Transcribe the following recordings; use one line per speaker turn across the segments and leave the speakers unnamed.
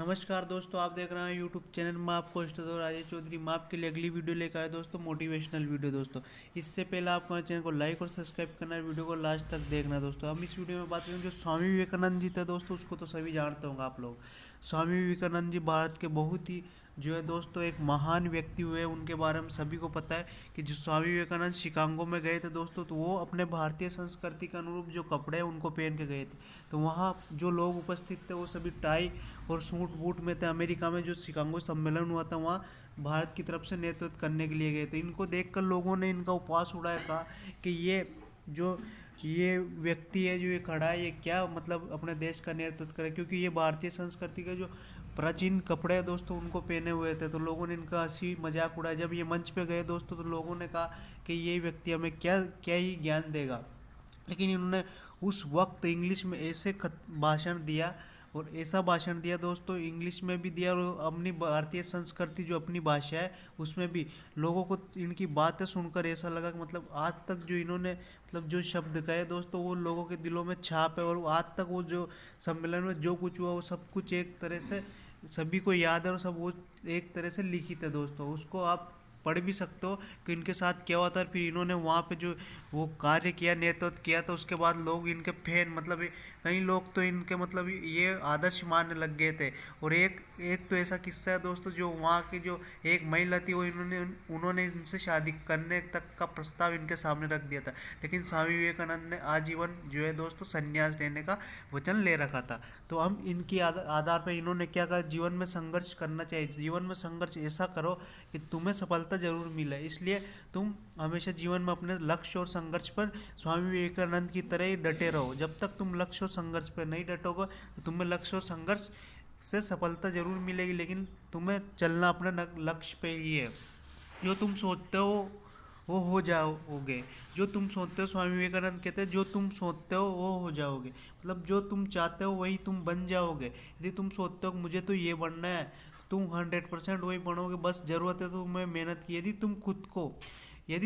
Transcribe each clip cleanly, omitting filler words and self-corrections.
नमस्कार दोस्तों, आप देख रहे हैं यूट्यूब चैनल में आपको होस्ट दो राजेश चौधरी। मैं आपके लिए अगली वीडियो लेकर आया दोस्तों, मोटिवेशनल वीडियो। दोस्तों इससे पहले आपको हमारे चैनल को लाइक और सब्सक्राइब करना है, वीडियो को लास्ट तक देखना है। दोस्तों हम इस वीडियो में बात करेंगे जो स्वामी विवेकानंद जी थे दोस्तों, उसको तो सभी जानते होंगे आप लोग। स्वामी विवेकानंद जी भारत के बहुत ही जो है दोस्तों एक महान व्यक्ति हुए, उनके बारे में सभी को पता है कि जो स्वामी विवेकानंद शिकागो में गए थे दोस्तों, तो वो अपने भारतीय संस्कृति के अनुरूप जो कपड़े हैं उनको पहन के गए थे। तो वहाँ जो लोग उपस्थित थे वो सभी टाई और सूट बूट में थे। अमेरिका में जो शिकागो सम्मेलन हुआ था वहाँ भारत की तरफ से नेतृत्व करने के लिए गए थे। इनको देखकर लोगों ने इनका उपहास उड़ाया, कहा कि ये व्यक्ति है जो ये खड़ा है, ये क्या मतलब अपने देश का नेतृत्व करे, क्योंकि ये भारतीय संस्कृति के जो प्राचीन कपड़े हैं दोस्तों उनको पहने हुए थे। तो लोगों ने इनका हंसी मजाक उड़ाया। जब ये मंच पे गए दोस्तों तो लोगों ने कहा कि ये व्यक्ति हमें क्या क्या ही ज्ञान देगा, लेकिन इन्होंने उस वक्त इंग्लिश में ऐसे भाषण दिया और ऐसा भाषण दिया दोस्तों, इंग्लिश में भी दिया और अपनी भारतीय संस्कृति जो अपनी भाषा है उसमें भी। लोगों को इनकी बातें सुनकर ऐसा लगा कि मतलब आज तक जो इन्होंने मतलब जो शब्द कहे दोस्तों वो लोगों के दिलों में छाप है, और आज तक वो जो सम्मेलन में जो कुछ हुआ वो सब कुछ एक तरह से सभी को याद है और सब वो एक तरह से लिखित है दोस्तों। उसको आप पढ़ भी सकते हो कि इनके साथ क्या हुआ था। और फिर इन्होंने वहाँ पे जो वो कार्य किया, नेतृत्व किया, तो उसके बाद लोग इनके फैन मतलब कई लोग तो इनके मतलब ये आदर्श मानने लग गए थे। और एक एक तो ऐसा किस्सा है दोस्तों, जो वहाँ की जो एक महिला थी वो उन्होंने इनसे शादी करने तक का प्रस्ताव इनके सामने रख दिया था, लेकिन स्वामी विवेकानंद ने आजीवन जो है दोस्तों संन्यास लेने का वचन ले रखा था। तो हम इनकी आधार पर इन्होंने क्या कहा, जीवन में संघर्ष करना चाहिए। जीवन में संघर्ष ऐसा करो कि तुम्हें सफलता जरूर मिले, इसलिए तुम हमेशा जीवन में अपने लक्ष्य और संघर्ष पर स्वामी विवेकानंद की तरह ही डटे रहो। जब तक तुम लक्ष्य और संघर्ष पर नहीं डटोगे तो तुम्हें लक्ष्य और संघर्ष से सफलता जरूर मिलेगी, लेकिन तुम्हें चलना अपने लक्ष्य पे ही है। जो तुम सोचते हो वो हो जाओगे। जो तुम सोचते हो, स्वामी विवेकानंद कहते हैं, जो तुम सोचते हो वो हो जाओगे। मतलब जो तुम चाहते हो वही तुम बन जाओगे। यदि तुम सोचते हो मुझे तो ये बनना है, तुम 100% वही बनोगे। बस ज़रूरत है तुम्हें मेहनत की। यदि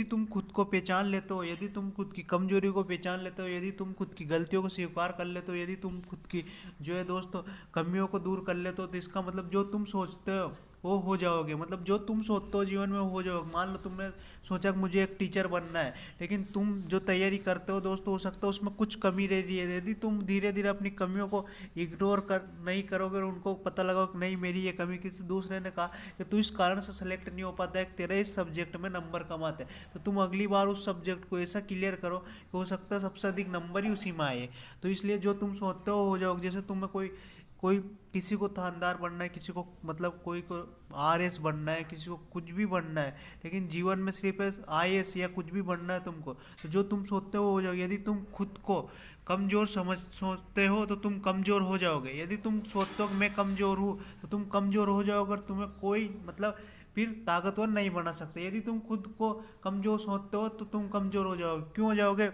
तुम खुद को पहचान लेते हो, यदि तुम खुद की कमजोरी को पहचान लेते हो, यदि तुम खुद की गलतियों को स्वीकार कर लेते हो, यदि तुम खुद की जो है दोस्तों कमियों को दूर कर लेते हो, तो इसका मतलब जो तुम सोचते हो वो हो जाओगे। मतलब जो तुम सोचते हो जीवन में हो जाओगे। मान लो तुमने सोचा कि मुझे एक टीचर बनना है, लेकिन तुम जो तैयारी करते हो दोस्तों हो सकता है उसमें कुछ कमी रह रही है। यदि तुम धीरे धीरे अपनी कमियों को इग्नोर कर नहीं करोगे और उनको पता लगाओ कि नहीं मेरी ये कमी, किसी दूसरे ने कहा कि तू इस कारण से सेलेक्ट नहीं हो पाता है, तेरे इस सब्जेक्ट में नंबर कम आते हैं, तो तुम अगली बार उस सब्जेक्ट को ऐसा क्लियर करो कि हो सकता है सबसे अधिक नंबर ही उसी में आए। तो इसलिए जो तुम सोचते हो जाओगे। जैसे तुम्हें कोई कोई किसी को थानेदार बनना है, किसी को मतलब कोई को आरएस बनना है, किसी को कुछ भी बनना है, लेकिन जीवन में सिर्फ आईएएस या कुछ भी बनना है तुमको, तो जो तुम सोचते हो जाओगे। यदि तुम खुद को कमज़ोर सोचते हो तो तुम कमज़ोर हो जाओगे। यदि तुम सोचते हो कि मैं कमज़ोर हूँ तो तुम कमज़ोर हो जाओगे और तुम्हें कोई मतलब फिर ताकतवर नहीं बना सकते। यदि तुम खुद को कमज़ोर सोचते हो तो तुम कमज़ोर हो जाओगे। क्यों हो जाओगे?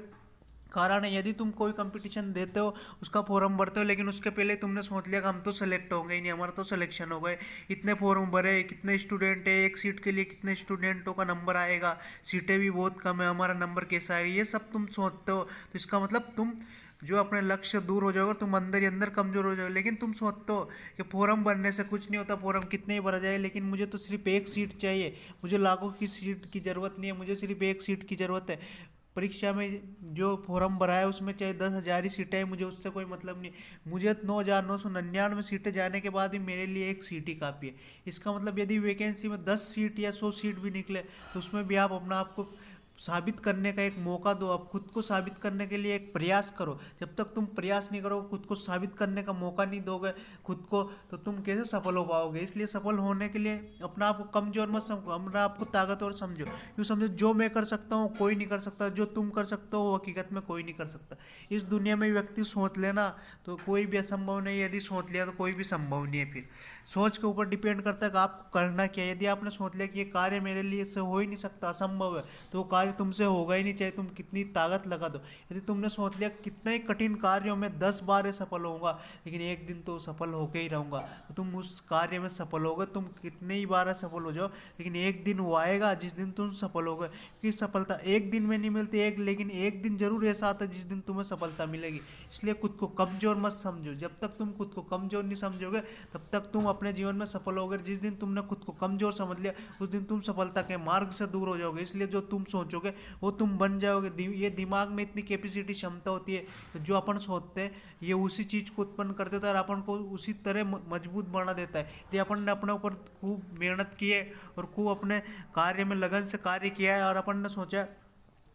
कारण है, यदि तुम कोई कंपटीशन देते हो, उसका फॉर्म भरते हो, लेकिन उसके पहले तुमने सोच लिया कि हम तो सेलेक्ट होंगे ही नहीं, हमारा तो सिलेक्शन हो गए, इतने फॉर्म भरे, कितने स्टूडेंट है, एक सीट के लिए कितने स्टूडेंटों का नंबर आएगा, सीटें भी बहुत कम है, हमारा नंबर कैसा आएगा, ये सब तुम सोचते हो। तो इसका मतलब तुम जो अपने लक्ष्य से दूर हो जाओगे, तुम अंदर ही अंदर कमजोर हो जाओगे। लेकिन तुम सोचते हो कि फॉर्म भरने से कुछ नहीं होता, फॉर्म कितने ही भरा जाए, लेकिन मुझे तो सिर्फ एक सीट चाहिए, मुझे लाखों की सीट की ज़रूरत नहीं है, मुझे सिर्फ एक सीट की ज़रूरत है। परीक्षा में जो फॉर्म भरा है उसमें चाहे 10,000 ही सीटें हैं, मुझे उससे कोई मतलब नहीं। मुझे 9,999 सीटें जाने के बाद भी मेरे लिए एक सीट ही काफ़ी है। इसका मतलब यदि वैकेंसी में 10 सीट या 100 सीट भी निकले तो उसमें भी आप अपना आपको साबित करने का एक मौका दो। आप खुद को साबित करने के लिए एक प्रयास करो। जब तक तुम प्रयास नहीं करोगे, खुद को साबित करने का मौका नहीं दोगे खुद को, तो तुम कैसे सफल हो पाओगे? इसलिए सफल होने के लिए अपना आपको कमजोर मत समझो, अपना आपको ताकतवर समझो। यूँ समझो जो मैं कर सकता हूँ कोई नहीं कर सकता, जो तुम कर सकते हो हकीकत में कोई नहीं कर सकता। इस दुनिया में व्यक्ति सोच लेना तो कोई भी असंभव नहीं है, यदि सोच लिया तो कोई भी संभव नहीं है। फिर सोच के ऊपर डिपेंड करता है कि आपको करना क्या है। यदि आपने सोच लिया कि ये कार्य मेरे लिए से हो ही नहीं सकता, असंभव है, तो वो कार्य कार्य तुमसे होगा ही नहीं, चाहे तुम कितनी ताकत लगा दो। यदि तुमने सोच लिया कितना ही कठिन कार्य हो, मैं 10 बार सफल होऊंगा लेकिन एक दिन तो सफल होके ही रहूंगा, तो तुम उस कार्य में सफल होगे। तुम कितने ही बार सफल हो जाओ लेकिन एक दिन वो आएगा जिस दिन तुम सफल होगे, क्योंकि सफलता एक दिन में नहीं मिलती लेकिन एक दिन जरूर ऐसा आता है जिस दिन तुम्हें सफलता मिलेगी। इसलिए खुद को कमजोर मत समझो। जब तक तुम खुद को कमजोर नहीं समझोगे तब तक तुम अपने जीवन में सफल होगे। जिस दिन तुमने खुद को कमजोर समझ लिया उस दिन तुम सफलता के मार्ग से दूर हो जाओगे। इसलिए जो तुम सोचोगे वो तुम बन जाओगे। ये दिमाग में इतनी कैपेसिटी क्षमता होती है, तो जो अपन सोचते हैं ये उसी चीज को उत्पन्न कर देता है और अपन को उसी तरह मजबूत बना देता है। यदि अपन ने अपने ऊपर खूब मेहनत की है और खूब अपने कार्य में लगन से कार्य किया है और अपन ने सोचा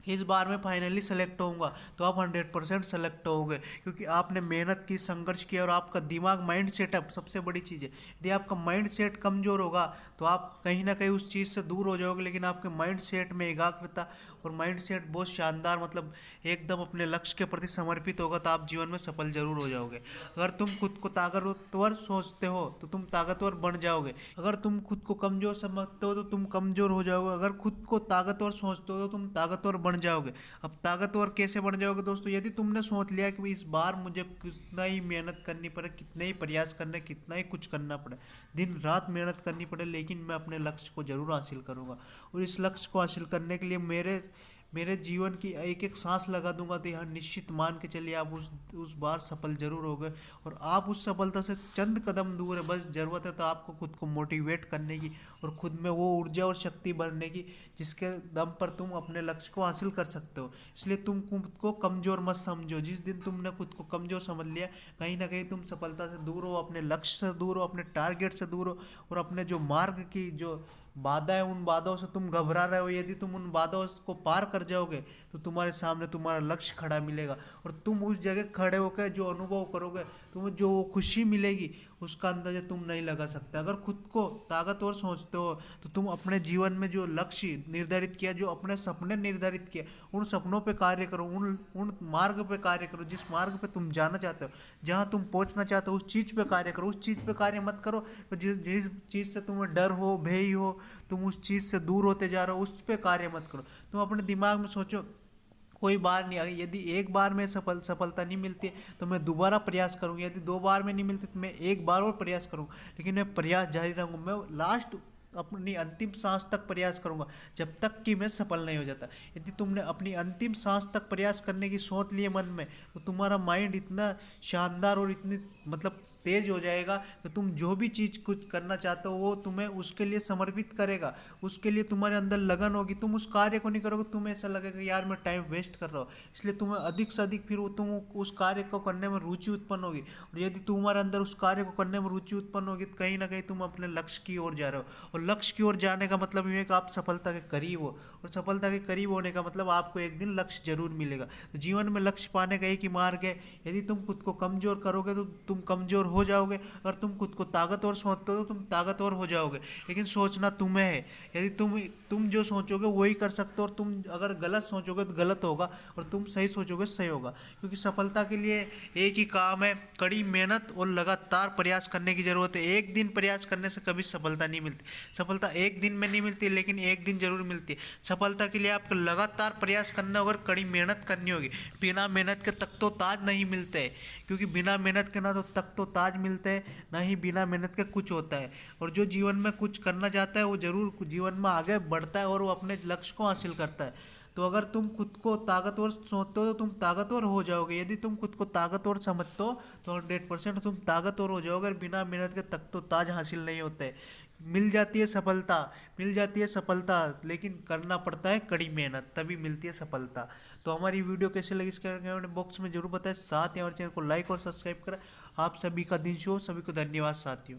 इस बार में फाइनली सेलेक्ट होऊंगा, तो आप 100% सेलेक्ट होगे, क्योंकि आपने मेहनत की, संघर्ष किया और आपका दिमाग माइंड सेटअप सबसे बड़ी चीज़ है। यदि आपका माइंड सेट कमज़ोर होगा तो आप कहीं ना कहीं उस चीज़ से दूर हो जाओगे। लेकिन आपके माइंड सेट में एकाग्रता और माइंड सेट बहुत शानदार, मतलब एकदम अपने लक्ष्य के प्रति समर्पित होगा, तो आप जीवन में सफल जरूर हो जाओगे। अगर तुम खुद को ताकतवर सोचते हो तो तुम ताकतवर बन जाओगे। अगर तुम खुद को कमज़ोर समझते हो तो तुम कमज़ोर हो जाओगे। अगर खुद को ताकतवर सोचते हो तो तुम ताकतवर बन जाओगे। अब ताकतवर कैसे बन जाओगे दोस्तों? यदि तुमने सोच लिया कि इस बार मुझे कितना ही मेहनत करनी पड़े, कितने ही प्रयास करने, कितना ही कुछ करना पड़े, दिन रात मेहनत करनी पड़े, लेकिन मैं अपने लक्ष्य को जरूर हासिल करूंगा। और इस लक्ष्य को हासिल करने के लिए मेरे जीवन की एक एक सांस लगा दूंगा, तो यहाँ निश्चित मान के चलिए आप उस बार सफल जरूर हो गए। और आप उस सफलता से चंद कदम दूर है। बस ज़रूरत है तो आपको खुद को मोटिवेट करने की और खुद में वो ऊर्जा और शक्ति भरने की जिसके दम पर तुम अपने लक्ष्य को हासिल कर सकते हो। इसलिए तुम खुद को कमज़ोर मत समझो। जिस दिन तुमने खुद को कमज़ोर समझ लिया, कहीं ना कहीं तुम सफलता से दूर हो, अपने लक्ष्य से दूर हो, अपने टारगेट से दूर हो, और अपने जो मार्ग की जो बाधा है उन बाधाओं से तुम घबरा रहे हो। यदि तुम उन बाधाओं को पार कर जाओगे तो तुम्हारे सामने तुम्हारा लक्ष्य खड़ा मिलेगा, और तुम उस जगह खड़े होकर जो अनुभव करोगे, तुम्हें जो खुशी मिलेगी उसका अंदाजा तुम नहीं लगा सकते। अगर खुद को ताकतवर सोचते हो तो तुम अपने जीवन में जो लक्ष्य निर्धारित किया, जो अपने सपने निर्धारित किए, उन सपनों पे कार्य करो, उन मार्ग पे कार्य करो। जिस मार्ग पे तुम जाना चाहते हो, जहाँ तुम पहुँचना चाहते हो, उस चीज़ पे कार्य करो। उस चीज़ पे कार्य मत करो तो जिस चीज़ से तुम्हें डर हो, भय हो, तुम उस चीज़ से दूर होते जा रहे हो, उस पर कार्य मत करो। तुम अपने दिमाग में सोचो कोई बार नहीं आई, यदि एक बार में सफलता नहीं मिलती तो मैं दोबारा प्रयास करूँगा। यदि 2 बार में नहीं मिलती तो मैं एक बार और प्रयास करूँगा, लेकिन मैं प्रयास जारी रहूँगा। मैं लास्ट अपनी अंतिम सांस तक प्रयास करूँगा जब तक कि मैं सफल नहीं हो जाता। यदि तुमने अपनी अंतिम सांस तक प्रयास करने की सोच लिए मन में, तो तुम्हारा माइंड इतना शानदार और इतनी मतलब तेज हो जाएगा कि तुम जो भी चीज़ कुछ करना चाहते हो वो तुम्हें उसके लिए समर्पित करेगा। उसके लिए तुम्हारे अंदर लगन होगी। तुम उस कार्य को नहीं करोगे, तुम्हें ऐसा लगेगा यार मैं टाइम वेस्ट कर रहा हूँ। इसलिए तुम्हें अधिक से अधिक फिर तुम उस कार्य को करने में रुचि उत्पन्न होगी। और यदि तुम्हारे अंदर उस कार्य को करने में रुचि उत्पन्न होगी तो कहीं ना कहीं तुम अपने लक्ष्य की ओर जा रहे हो। और लक्ष्य की ओर जाने का मतलब ये है कि आप सफलता के करीब हो, और सफलता के करीब होने का मतलब आपको एक दिन लक्ष्य जरूर मिलेगा। तो जीवन में लक्ष्य पाने का एक ही मार्ग है। यदि तुम खुद को कमजोर करोगे तो तुम कमजोर हो जाओगे। अगर तुम खुद को ताकतवर सोचते हो तो तुम ताकतवर हो जाओगे, लेकिन सोचना तुम्हें है। यदि तुम जो सोचोगे वही कर सकते हो, और तुम अगर गलत सोचोगे तो गलत होगा, और तुम सही सोचोगे सही होगा। क्योंकि सफलता के लिए एक ही काम है, कड़ी मेहनत और लगातार प्रयास करने की जरूरत है। एक दिन प्रयास करने से कभी सफलता नहीं मिलती। सफलता एक दिन में नहीं मिलती, लेकिन एक दिन जरूर मिलती है। सफलता के लिए आपको लगातार प्रयास करना होगा, कड़ी मेहनत करनी होगी। बिना मेहनत के तख्तो ताज नहीं मिलते हैं, क्योंकि बिना मेहनत के ना तो तख्तो ताज मिलते हैं, ना ही बिना मेहनत के कुछ होता है। और जो जीवन में कुछ करना चाहता है वो जरूर जीवन में आगे बढ़ता है और वो अपने लक्ष्य को हासिल करता है। तो अगर तुम खुद को ताकतवर सोचते हो तो तुम ताकतवर हो जाओगे। यदि तुम खुद को ताकतवर समझते हो तो 100% तुम ताकतवर हो जाओगे। और बिना मेहनत के तक तो ताज हासिल नहीं होते। मिल जाती है सफलता, लेकिन करना पड़ता है कड़ी मेहनत, तभी मिलती है सफलता। तो हमारी वीडियो कैसे लगी इसके कमेंट बॉक्स में जरूर बताएं। साथ ही हमारे चैनल को लाइक और सब्सक्राइब करें। आप सभी का दिन शुभ हो। सभी को धन्यवाद साथियों।